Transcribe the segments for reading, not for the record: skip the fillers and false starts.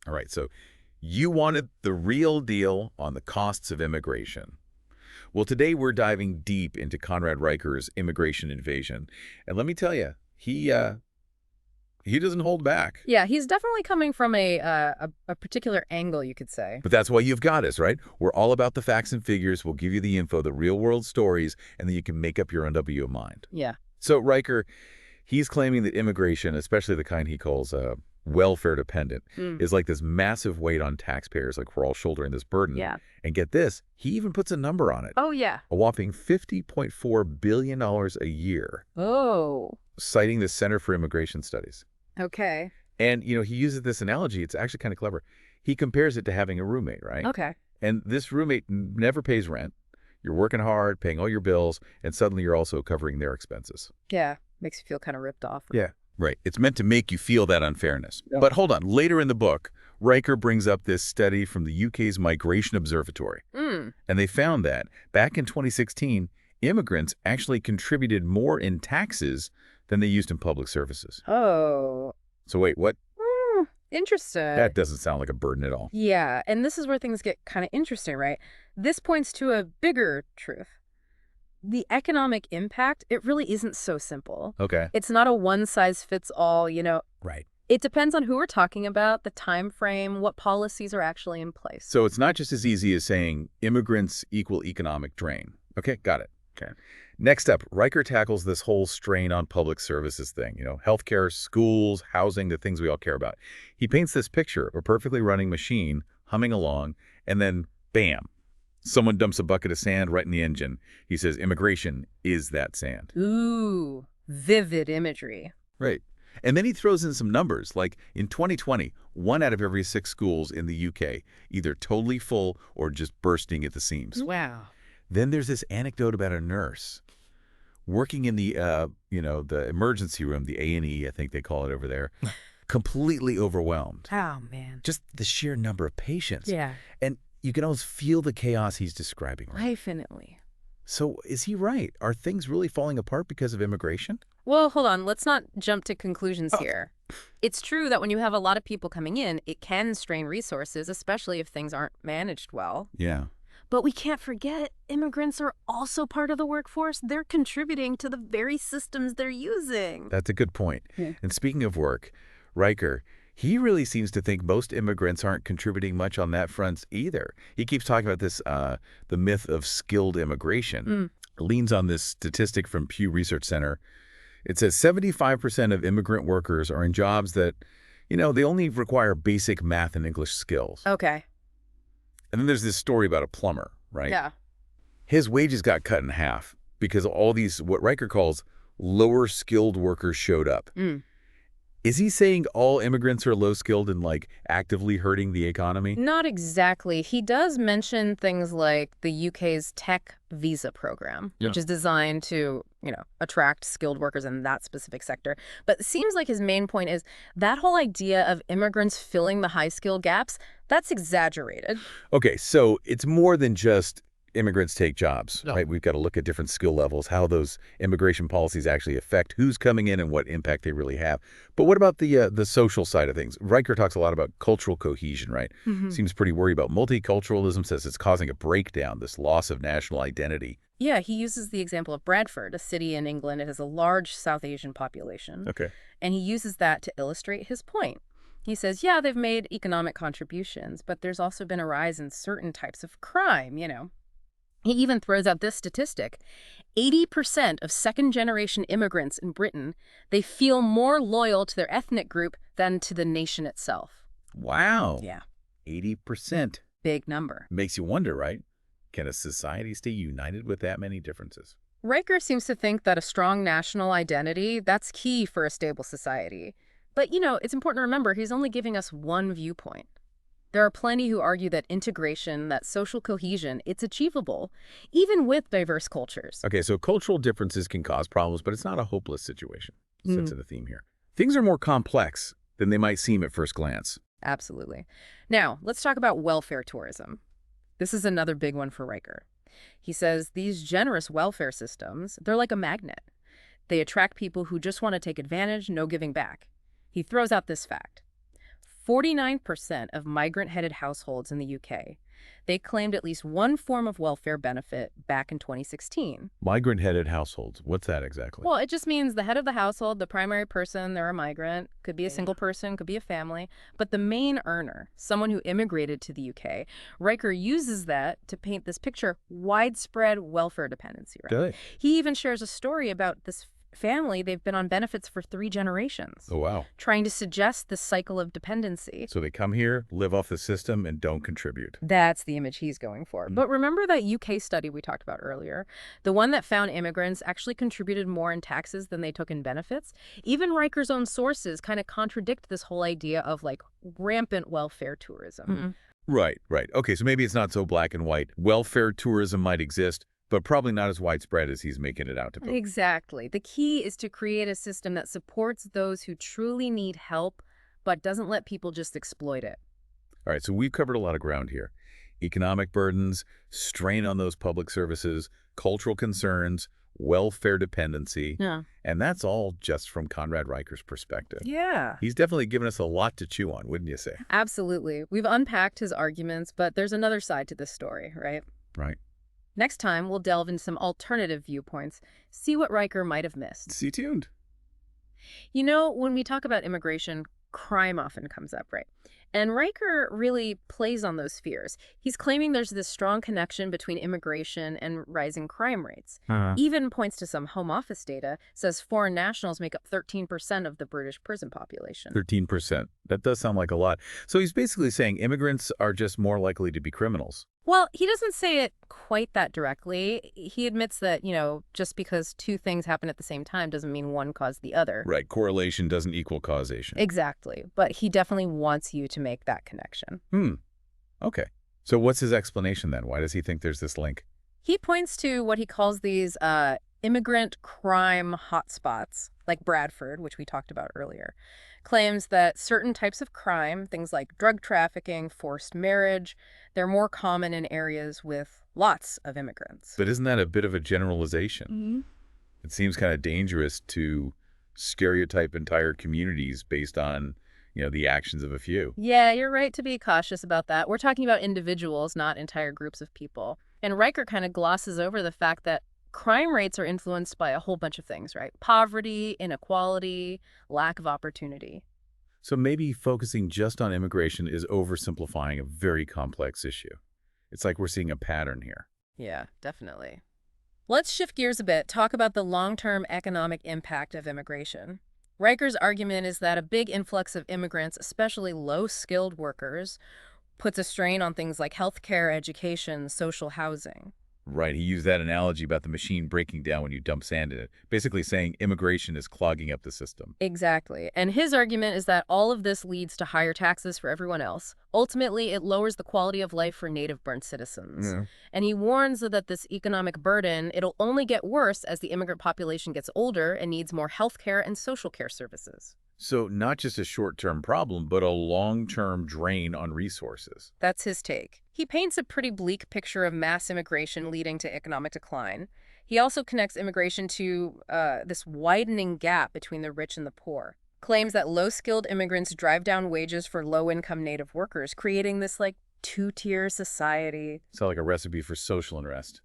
All right, so you wanted the real deal on the costs of immigration. Well, today we're diving deep into Conrad Riker's immigration invasion. And let me tell you, he doesn't hold back. Yeah, he's definitely coming from a particular angle, you could say. But that's why you've got us, right? We're all about the facts and figures. We'll give you the info, the real-world stories, and then you can make up your own W of mind. Yeah. So Riker, he's claiming that immigration, especially the kind he calls welfare dependent, is like this massive weight on taxpayers, like we're all shouldering this burden. Yeah. And get this, he even puts a number on it. Oh, yeah. A whopping $50.4 billion a year. Oh. Citing the Center for Immigration Studies. Okay. And, you know, he uses this analogy. It's actually kind of clever. He compares it to having a roommate, right? Okay. And this roommate never pays rent. You're working hard, paying all your bills, and suddenly you're also covering their expenses. Yeah. Makes you feel kind of ripped off. Yeah. Right. It's meant to make you feel that unfairness. Yeah. But hold on. Later in the book, Riker brings up this study from the UK's Migration Observatory. And they found that back in 2016, immigrants actually contributed more in taxes than they used in public services. Oh. So wait, what? Interesting. That doesn't sound like a burden at all. Yeah, and this is where things get kind of interesting, right? This points to a bigger truth. The economic impact, it really isn't so simple. Okay. It's not a one-size-fits-all, you know. Right. It depends on who we're talking about, the time frame, what policies are actually in place. So it's not just as easy as saying immigrants equal economic drain. Okay, got it. Okay. Next up, Riker tackles this whole strain on public services thing, you know, healthcare, schools, housing, the things we all care about. He paints this picture of a perfectly running machine humming along, and then bam, someone dumps a bucket of sand right in the engine. He says immigration is that sand. Ooh, vivid imagery. Right. And then he throws in some numbers, like in 2020, 1 out of every 6 schools in the UK, either totally full or just bursting at the seams. Wow. Then there's this anecdote about a nurse working in the, the emergency room, the A&E, I think they call it over there, completely overwhelmed. Oh, man. Just the sheer number of patients. Yeah. And you can almost feel the chaos he's describing. Right? Definitely. So is he right? Are things really falling apart because of immigration? Well, hold on. Let's not jump to conclusions here. It's true that when you have a lot of people coming in, it can strain resources, especially if things aren't managed well. Yeah. But we can't forget immigrants are also part of the workforce. They're contributing to the very systems they're using. That's a good point. Yeah. And speaking of work, Riker, he really seems to think most immigrants aren't contributing much on that front either. He keeps talking about this, the myth of skilled immigration. Leans on this statistic from Pew Research Center. It says 75% of immigrant workers are in jobs that, they only require basic math and English skills. Okay. And then there's this story about a plumber, right? Yeah. His wages got cut in half because all these, what Riker calls lower skilled workers showed up. Is he saying all immigrants are low skilled and actively hurting the economy? Not exactly. He does mention things like the UK's tech visa program, which is designed to, attract skilled workers in that specific sector. But it seems like his main point is that whole idea of immigrants filling the high skill gaps, that's exaggerated. Okay, so it's more than just immigrants take jobs, right? We've got to look at different skill levels, how those immigration policies actually affect who's coming in and what impact they really have. But what about the social side of things? Riker talks a lot about cultural cohesion, right? Seems pretty worried about multiculturalism, says it's causing a breakdown, this loss of national identity. Yeah, he uses the example of Bradford, a city in England. It has a large South Asian population. Okay. And he uses that to illustrate his point. He says, yeah, they've made economic contributions, but there's also been a rise in certain types of crime, He even throws out this statistic. 80% of second-generation immigrants in Britain, they feel more loyal to their ethnic group than to the nation itself. Wow. Yeah. 80%. Big number. Makes you wonder, right? Can a society stay united with that many differences? Riker seems to think that a strong national identity, that's key for a stable society. But, it's important to remember he's only giving us one viewpoint. There are plenty who argue that integration, that social cohesion, it's achievable, even with diverse cultures. Okay, so cultural differences can cause problems, but it's not a hopeless situation. Sense of the theme here. Things are more complex than they might seem at first glance. Absolutely. Now, let's talk about welfare tourism. This is another big one for Riker. He says these generous welfare systems, they're like a magnet. They attract people who just want to take advantage, no giving back. He throws out this fact. 49% of migrant-headed households in the UK, they claimed at least one form of welfare benefit back in 2016. Migrant-headed households. What's that exactly? Well, it just means the head of the household, the primary person, they're a migrant, could be a single person, could be a family, but the main earner, someone who immigrated to the UK, Riker uses that to paint this picture widespread welfare dependency, right? Really? He even shares a story about this family. They've been on benefits for 3 generations, Oh, wow. trying to suggest this cycle of dependency. So they come here, live off the system, and don't contribute. That's the image he's going for. But remember that UK study we talked about earlier? The one that found immigrants actually contributed more in taxes than they took in benefits? Even Riker's own sources kind of contradict this whole idea of like rampant welfare tourism. Right, right. Okay, so maybe it's not so black and white. Welfare tourism might exist, but probably not as widespread as he's making it out to be. Exactly. The key is to create a system that supports those who truly need help, but doesn't let people just exploit it. All right, so we've covered a lot of ground here. Economic burdens, strain on those public services, cultural concerns, welfare dependency, Yeah. and that's all just from Conrad Riker's perspective. Yeah. He's definitely given us a lot to chew on, wouldn't you say? Absolutely. We've unpacked his arguments, but there's another side to this story, right? Right. Next time, we'll delve into some alternative viewpoints, see what Riker might have missed. Stay tuned. You know, when we talk about immigration, crime often comes up, right? And Riker really plays on those fears. He's claiming there's this strong connection between immigration and rising crime rates. Even points to some Home Office data, says foreign nationals make up 13% of the British prison population. 13%. That does sound like a lot. So he's basically saying immigrants are just more likely to be criminals. Well, he doesn't say it quite that directly. He admits that, just because two things happen at the same time doesn't mean one caused the other. Right. Correlation doesn't equal causation. Exactly. But he definitely wants you to make that connection. Okay. So what's his explanation then? Why does he think there's this link? He points to what he calls these immigrant crime hotspots, like Bradford, which we talked about earlier. Claims that certain types of crime, things like drug trafficking, forced marriage, they're more common in areas with lots of immigrants. But isn't that a bit of a generalization? It seems kind of dangerous to stereotype entire communities based on, the actions of a few. Yeah, you're right to be cautious about that. We're talking about individuals, not entire groups of people. And Riker kind of glosses over the fact that crime rates are influenced by a whole bunch of things, right? Poverty, inequality, lack of opportunity. So maybe focusing just on immigration is oversimplifying a very complex issue. It's like we're seeing a pattern here. Yeah, definitely. Let's shift gears a bit, talk about the long-term economic impact of immigration. Riker's argument is that a big influx of immigrants, especially low-skilled workers, puts a strain on things like healthcare, education, social housing. Right. He used that analogy about the machine breaking down when you dump sand in it, basically saying immigration is clogging up the system. Exactly. And his argument is that all of this leads to higher taxes for everyone else. Ultimately, it lowers the quality of life for native-born citizens. Yeah. And he warns that this economic burden, it'll only get worse as the immigrant population gets older and needs more healthcare and social care services. So not just a short-term problem, but a long-term drain on resources. That's his take. He paints a pretty bleak picture of mass immigration leading to economic decline. He also connects immigration to this widening gap between the rich and the poor. Claims that low-skilled immigrants drive down wages for low-income native workers, creating this, two-tier society. Sounds like a recipe for social unrest.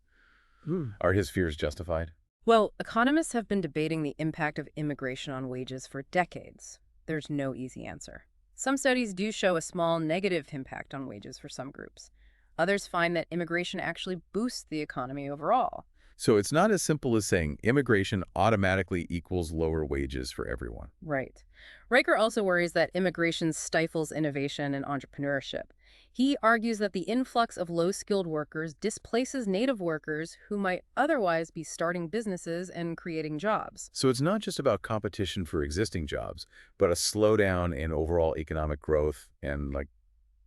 Are his fears justified? Well, economists have been debating the impact of immigration on wages for decades. There's no easy answer. Some studies do show a small negative impact on wages for some groups. Others find that immigration actually boosts the economy overall. So it's not as simple as saying immigration automatically equals lower wages for everyone. Right. Riker also worries that immigration stifles innovation and entrepreneurship. He argues that the influx of low-skilled workers displaces native workers who might otherwise be starting businesses and creating jobs. So it's not just about competition for existing jobs, but a slowdown in overall economic growth and,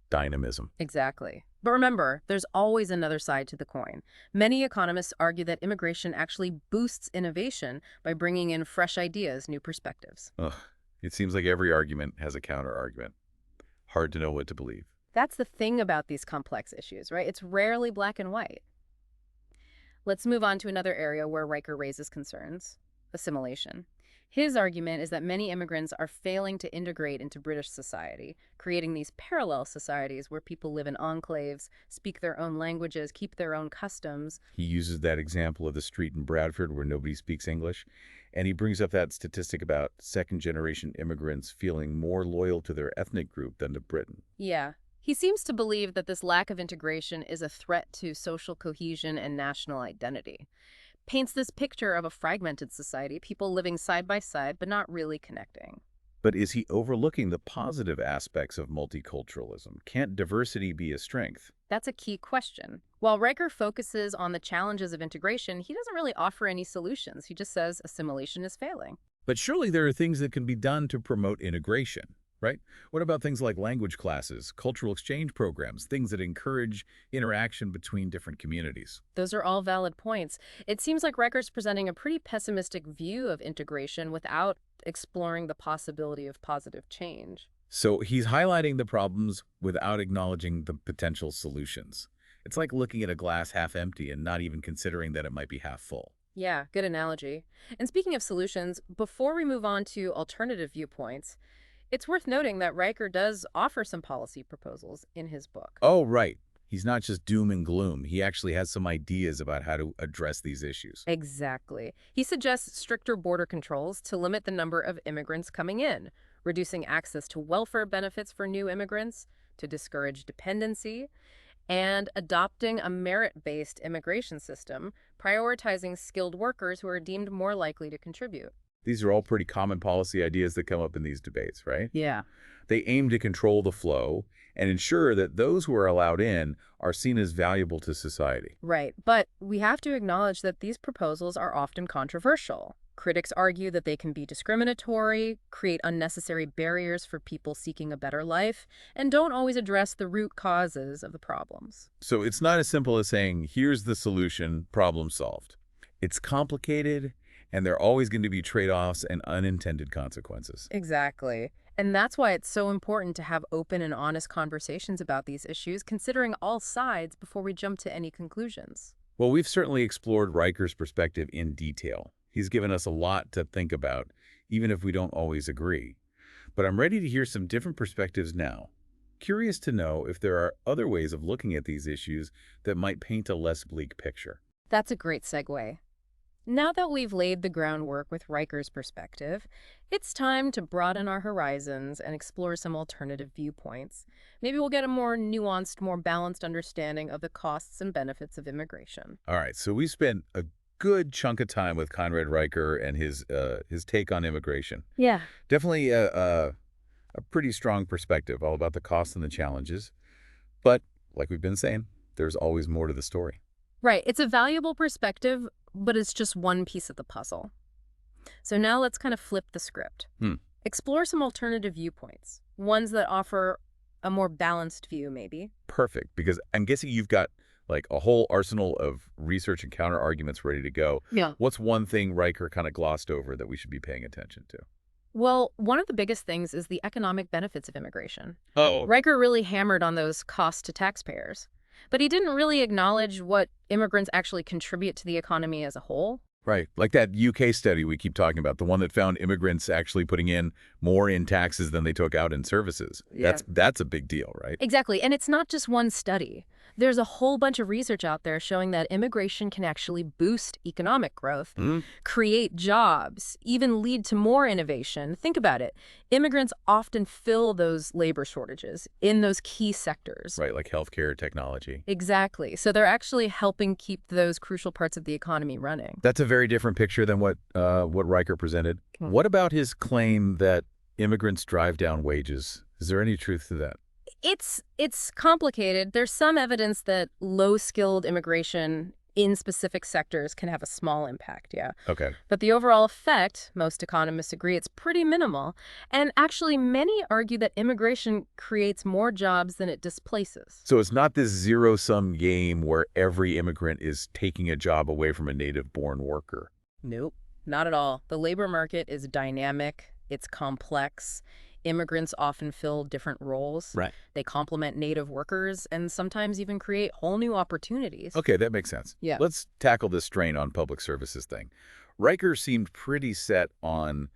dynamism. Exactly. But remember, there's always another side to the coin. Many economists argue that immigration actually boosts innovation by bringing in fresh ideas, new perspectives. Ugh, it seems like every argument has a counter-argument. Hard to know what to believe. That's the thing about these complex issues, right? It's rarely black and white. Let's move on to another area where Riker raises concerns: assimilation. His argument is that many immigrants are failing to integrate into British society, creating these parallel societies where people live in enclaves, speak their own languages, keep their own customs. He uses that example of the street in Bradford where nobody speaks English, and he brings up that statistic about second-generation immigrants feeling more loyal to their ethnic group than to Britain. Yeah. He seems to believe that this lack of integration is a threat to social cohesion and national identity. Paints this picture of a fragmented society, people living side by side but not really connecting. But is he overlooking the positive aspects of multiculturalism? Can't diversity be a strength? That's a key question. While Riker focuses on the challenges of integration, he doesn't really offer any solutions. He just says assimilation is failing. But surely there are things that can be done to promote integration, right? What about things like language classes, cultural exchange programs, things that encourage interaction between different communities? Those are all valid points. It seems like Riker's presenting a pretty pessimistic view of integration without exploring the possibility of positive change. So he's highlighting the problems without acknowledging the potential solutions. It's like looking at a glass half empty and not even considering that it might be half full. Yeah, good analogy. And speaking of solutions, before we move on to alternative viewpoints, it's worth noting that Riker does offer some policy proposals in his book. Oh, right. He's not just doom and gloom. He actually has some ideas about how to address these issues. Exactly. He suggests stricter border controls to limit the number of immigrants coming in, reducing access to welfare benefits for new immigrants, to discourage dependency, and adopting a merit-based immigration system, prioritizing skilled workers who are deemed more likely to contribute. These are all pretty common policy ideas that come up in these debates, right? Yeah. They aim to control the flow and ensure that those who are allowed in are seen as valuable to society. Right, but we have to acknowledge that these proposals are often controversial. Critics argue that they can be discriminatory, create unnecessary barriers for people seeking a better life, and don't always address the root causes of the problems. So it's not as simple as saying, here's the solution, problem solved. It's complicated, and there are always going to be trade-offs and unintended consequences. Exactly. And that's why it's so important to have open and honest conversations about these issues, considering all sides before we jump to any conclusions. Well, we've certainly explored Riker's perspective in detail. He's given us a lot to think about, even if we don't always agree. But I'm ready to hear some different perspectives now. Curious to know if there are other ways of looking at these issues that might paint a less bleak picture. That's a great segue. Now that we've laid the groundwork with Riker's perspective, it's time to broaden our horizons and explore some alternative viewpoints. Maybe we'll get a more nuanced, more balanced understanding of the costs and benefits of immigration. All right, so we spent a good chunk of time with Conrad Riker and his take on immigration. Yeah. Definitely a pretty strong perspective, all about the costs and the challenges. But like we've been saying, there's always more to the story. Right. It's a valuable perspective, but it's just one piece of the puzzle. So now let's kind of flip the script. Explore some alternative viewpoints, ones that offer a more balanced view, maybe. Perfect, because I'm guessing you've got like a whole arsenal of research and counter arguments ready to go. Yeah. What's one thing Riker kind of glossed over that we should be paying attention to? Well, one of the biggest things is the economic benefits of immigration. Oh, Riker really hammered on those costs to taxpayers, but he didn't really acknowledge what immigrants actually contribute to the economy as a whole. right. Like that UK study we keep talking about, the one that found immigrants actually putting in more in taxes than they took out in services. Yeah. That's a big deal, right? Exactly, and it's not just one study. There's a whole bunch of research out there showing that immigration can actually boost economic growth, create jobs, even lead to more innovation. Think about it. Immigrants often fill those labor shortages in those key sectors. Right, like healthcare, technology. Exactly. So they're actually helping keep those crucial parts of the economy running. That's a very different picture than what Riker presented. What about his claim that immigrants drive down wages? Is there any truth to that? It's complicated. There's some evidence that low-skilled immigration in specific sectors can have a small impact, yeah. Okay. But the overall effect, most economists agree, it's pretty minimal. And actually, many argue that immigration creates more jobs than it displaces. So it's not this zero-sum game where every immigrant is taking a job away from a native-born worker. Nope, not at all. The labor market is dynamic, it's complex. Immigrants often fill different roles. Right. They complement native workers and sometimes even create whole new opportunities. Okay, that makes sense. Yeah. Let's tackle this strain on public services thing. Riker seemed pretty set on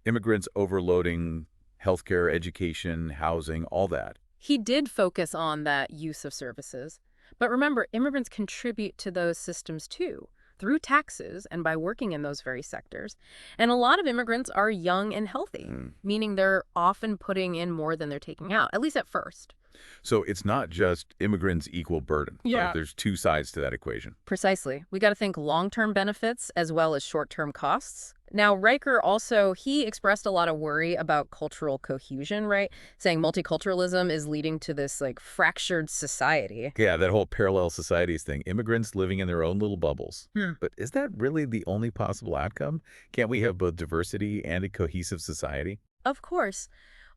Immigrants overloading healthcare, education, housing, all that. He did focus on that use of services. But remember, immigrants contribute to those systems too, through taxes and by working in those very sectors. And a lot of immigrants are young and healthy, Mm. meaning they're often putting in more than they're taking out, at least at first. So it's not just immigrants equal burden. Right? Yeah. There's two sides to that equation. Precisely. We got to think long-term benefits as well as short-term costs. Now, Riker also, he expressed a lot of worry about cultural cohesion, right? Saying multiculturalism is leading to this like fractured society. Yeah, that whole parallel societies thing. Immigrants living in their own little bubbles. Hmm. But is that really the only possible outcome? Can't we have both diversity and a cohesive society? Of course.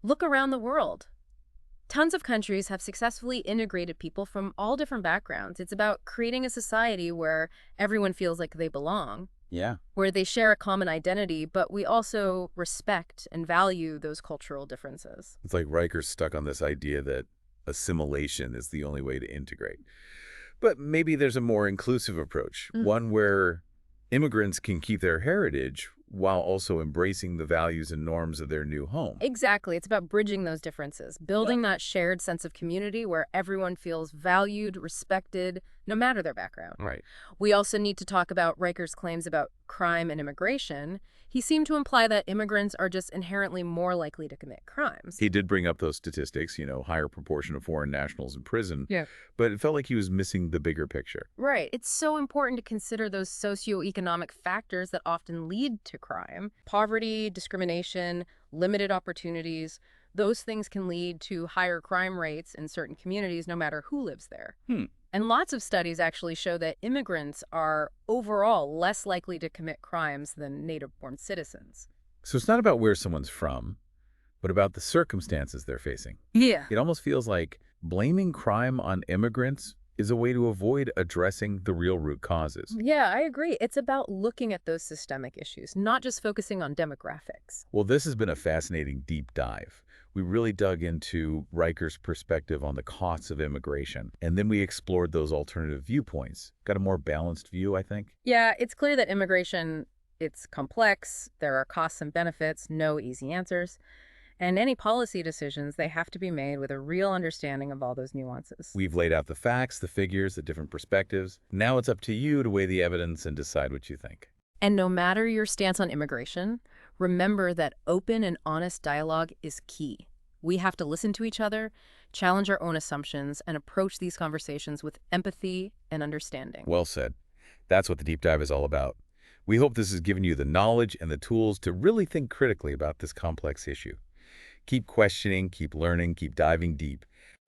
Look around the world. Tons of countries have successfully integrated people from all different backgrounds. It's about creating a society where everyone feels like they belong, Yeah. where they share a common identity, but we also respect and value those cultural differences. It's like Riker's stuck on this idea that assimilation is the only way to integrate. But maybe there's a more inclusive approach, one where immigrants can keep their heritage while also embracing the values and norms of their new home. Exactly. It's about bridging those differences, building that shared sense of community where everyone feels valued, respected, no matter their background. Right. We also need to talk about Riker's claims about crime and immigration. He seemed to imply that immigrants are just inherently more likely to commit crimes. He did bring up those statistics, higher proportion of foreign nationals in prison. Yeah. But it felt like he was missing the bigger picture. Right. It's so important to consider those socioeconomic factors that often lead to crime. Poverty, discrimination, limited opportunities. Those things can lead to higher crime rates in certain communities, no matter who lives there. And lots of studies actually show that immigrants are overall less likely to commit crimes than native-born citizens. So it's not about where someone's from, but about the circumstances they're facing. Yeah. It almost feels like blaming crime on immigrants is a way to avoid addressing the real root causes. Yeah, I agree. It's about looking at those systemic issues, not just focusing on demographics. Well, this has been a fascinating deep dive. We really dug into Riker's perspective on the costs of immigration, and then we explored those alternative viewpoints. Got a more balanced view, I think. Yeah, it's clear that immigration, it's complex. There are costs and benefits, no easy answers. And any policy decisions, they have to be made with a real understanding of all those nuances. We've laid out the facts, the figures, the different perspectives. Now it's up to you to weigh the evidence and decide what you think. And no matter your stance on immigration, remember that open and honest dialogue is key. We have to listen to each other, challenge our own assumptions, and approach these conversations with empathy and understanding. Well said. That's what the deep dive is all about. We hope this has given you the knowledge and the tools to really think critically about this complex issue. Keep questioning, keep learning, keep diving deep.